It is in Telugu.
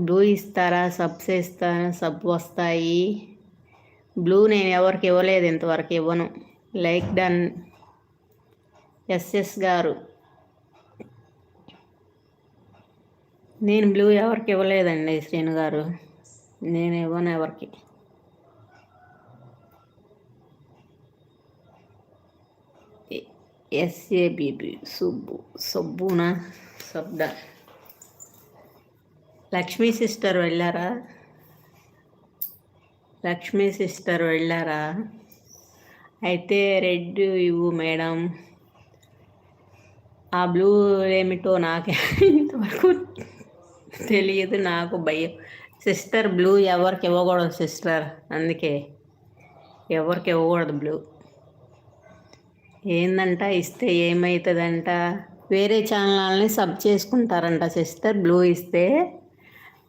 బ్లూ ఇస్తారా? సబ్స్ ఇస్తారా? సబ్ వస్తాయి. బ్లూ నేను ఎవరికి ఇవ్వలేదు, ఇంతవరకు ఇవ్వను. Like done. ఎస్ఎస్ గారు, నేను బ్లూ ఎవరికి ఇవ్వలేదండి శ్రీను గారు, నేను ఇవ్వను ఎవరికి. ఎస్ఏబిబి సుబ్బునా సబ్డా. లక్ష్మీ సిస్టర్ వెళ్ళారా? లక్ష్మీ సిస్టర్ వెళ్ళారా? అయితే రెడ్ ఇవ్వు మేడం. ఆ బ్లూ ఏమిటో నాకు ఇంతవరకు తెలియదు, నాకు భయం. సిస్టర్ బ్లూ ఎవరికి ఇవ్వకూడదు సిస్టర్, అందుకే ఎవరికి ఇవ్వకూడదు బ్లూ. ఏందంట ఇస్తే ఏమవుతుందంట? వేరే ఛానల్ని సబ్ చేసుకుంటారంట సిస్టర్ బ్లూ ఇస్తే.